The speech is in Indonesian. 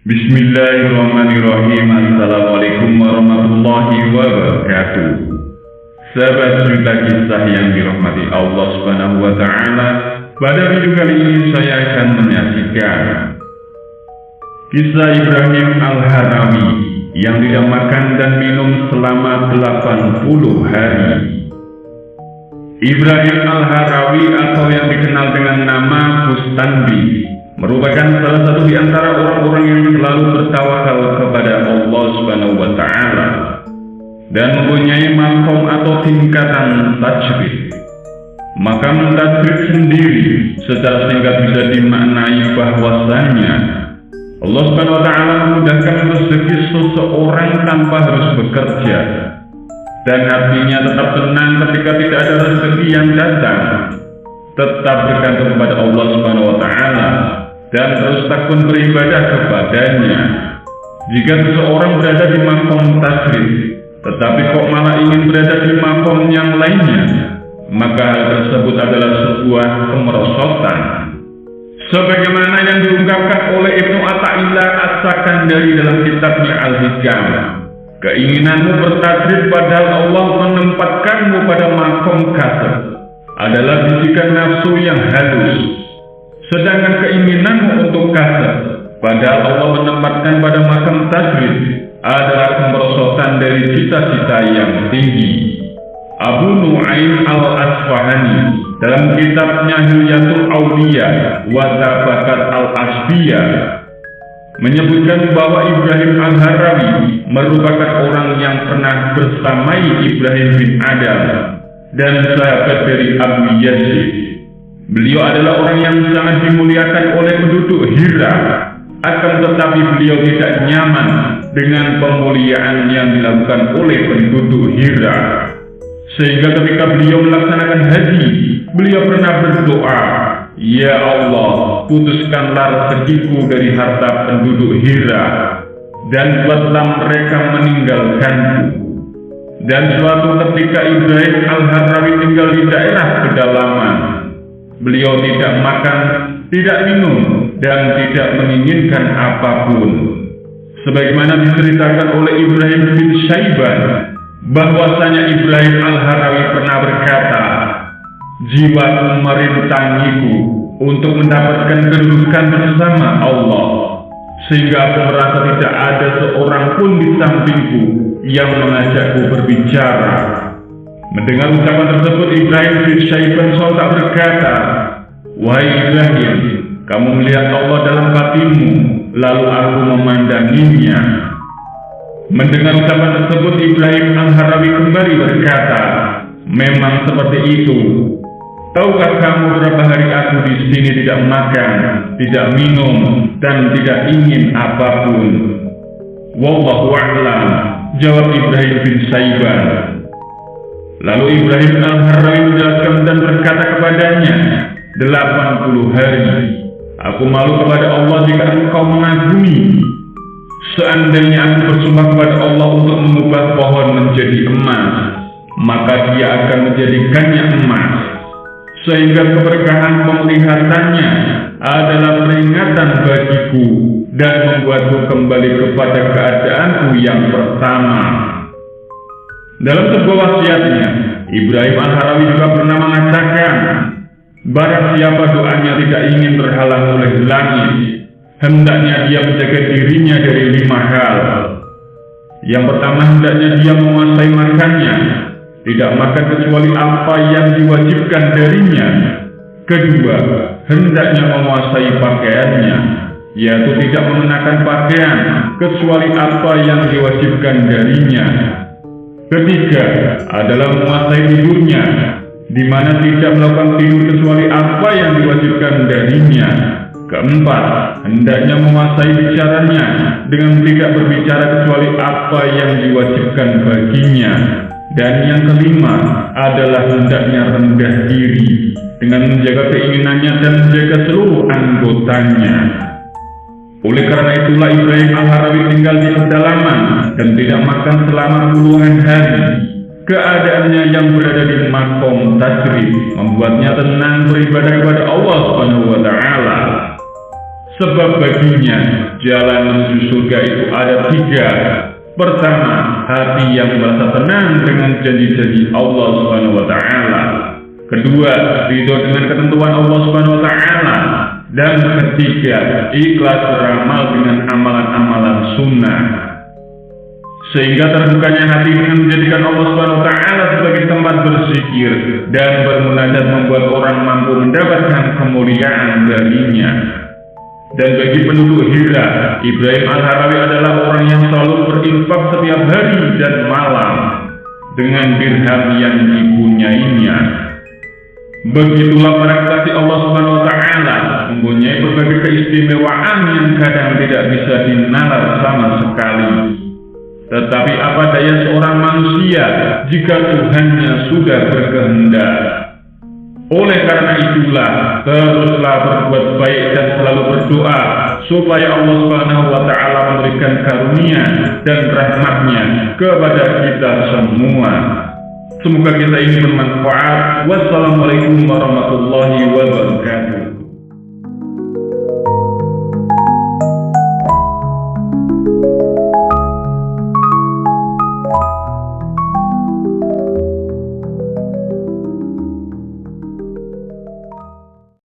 Bismillahirrahmanirrahim. Assalamualaikum warahmatullahi wabarakatuh. Sahabat cerita kisah yang dirahmati Allah Subhanahu wa Ta'ala, pada video kali ini saya akan menyaksikan kisah Ibrahim Al-Harawi yang tidak makan dan minum selama 80 hari. Ibrahim Al-Harawi atau yang dikenal dengan nama Bustanbi merupakan salah satu di antara orang-orang yang selalu bertawakal kepada Allah Subhanahu wa Ta'ala dan mempunyai makom atau tingkatan tajrid. Makam tajrid sendiri secara singkat bisa dimaknai bahwasanya Allah Subhanahu wa Ta'ala memudahkan rezeki seseorang tanpa harus bekerja, dan artinya tetap tenang ketika tidak ada rezeki yang datang, tetap bergantung kepada Allah Subhanahu wa Ta'ala dan terus tekun beribadah kepadanya. Jika seseorang berada di makom tajrid tetapi kok malah ingin berada di makom yang lainnya, maka hal tersebut adalah sebuah kemerosotan, sebagaimana yang diungkapkan oleh Ibnu Athaillah As-Sakandari dalam kitabnya Al-Hikam. Keinginanmu bertajrid padahal Allah menempatkanmu pada makom kasar adalah bisikan nafsu yang halus, sedangkan keinginanmu untuk kasar padahal Allah menempatkan pada makom tajrid adalah kemerosotan dari cita-cita yang tinggi. Abu Nu'aim Al-Asfahani dalam kitabnya Hilyatul Awliya wa Tabakat Al-Asbiyah menyebutkan bahwa Ibrahim Al-Harawi merupakan orang yang pernah bersamai Ibrahim bin Adam dan sahabat dari Abu Yazid. Beliau adalah orang yang sangat dimuliakan oleh penduduk Hira, akan tetapi beliau tidak nyaman dengan pemuliaan yang dilakukan oleh penduduk Hira, sehingga ketika beliau melaksanakan haji, beliau pernah berdoa, "Ya Allah, putuskanlah rezekiku dari harta penduduk Hira dan buatlah mereka meninggalkanku." Dan suatu ketika Ibrahim Al-Harawi tinggal di daerah pedalaman. Beliau tidak makan, tidak minum, dan tidak menginginkan apapun. Sebagaimana diceritakan oleh Ibrahim bin Syaiban, bahwasanya Ibrahim Al-Harawi pernah berkata, "Jiwaku merintangiku untuk mendapatkan kedudukan bersama Allah, sehingga aku merasa tidak ada seorang pun di sampingku yang mengajakku berbicara." Mendengar ucapan tersebut, Ibrahim bin Syaiban sontak berkata, "Wahai Ibrahim, kamu melihat Allah dalam batinmu, lalu aku memandanginya." Mendengar ucapan tersebut, Ibrahim Al-Harawi kembali berkata, "Memang seperti itu. Tahukah kamu berapa hari aku di sini tidak makan, tidak minum, dan tidak ingin apapun?" "Wallahu a'lam," jawab Ibrahim bin Syaiban. Lalu Ibrahim Al-Harawi menjelaskan dan berkata kepadanya, 80 hari. Aku malu kepada Allah jika engkau mengagumi. Seandainya aku bersumpah kepada Allah untuk mengubah pohon menjadi emas, maka dia akan menjadikannya emas, sehingga keberkahan penglihatannya adalah peringatan bagiku dan membuatku kembali kepada keadaanku yang pertama. Dalam sebuah wasiatnya, Ibrahim Al-Harawi juga pernah mengatakan, barang siapa doanya tidak ingin terhalang oleh langit, hendaknya dia menjaga dirinya dari 5 hal. Yang pertama, hendaknya dia menguasai makannya, tidak makan kecuali apa yang diwajibkan darinya. Kedua, hendaknya menguasai pakaiannya, yaitu tidak mengenakan pakaian kecuali apa yang diwajibkan darinya. Ketiga adalah menguasai tidurnya, di mana tidak melakukan tidur kecuali apa yang diwajibkan darinya. Keempat, hendaknya menguasai bicaranya dengan tidak berbicara kecuali apa yang diwajibkan baginya. Dan yang kelima adalah hendaknya rendah diri dengan menjaga keinginannya dan menjaga seluruh anggotanya. Oleh karena itulah Ibrahim Al-Harawi tinggal di pedalaman dan tidak makan selama puluhan hari. Keadaannya yang berada di makom tajrid membuatnya tenang beribadah kepada Allah Subhanahu wa Ta'ala. Sebab baginya jalan menuju surga itu ada 3. Pertama, hati yang merasa tenang dengan janji-janji Allah Subhanahu wa taala. Kedua, ridho dengan ketentuan Allah Subhanahu wa taala. Dan ketiga, ikhlas beramal dengan amalan-amalan sunnah. Sehingga terbukanya hati dengan menjadikan Allah Subhanahu wa taala sebagai tempat berzikir dan bermunajat membuat orang mampu mendapatkan kemuliaan darinya. Dan bagi penduduk Hira, Ibrahim Al-Harawi adalah orang yang selalu berinfak setiap hari dan malam dengan dirham yang dipunyainya. Begitulah para kekasih Allah Subhanahu wa taala mempunyai berbagai keistimewaan yang kadang tidak bisa dinalar sama sekali. Tetapi apa daya seorang manusia jika Tuhannya sudah berkehendak? Oleh karena itulah, teruslah berbuat baik dan selalu berdoa supaya Allah Subhanahu wa taala memberikan karunia dan rahmat-Nya kepada kita semua. Semoga kita ini bermanfaat. Wassalamualaikum warahmatullahi wabarakatuh.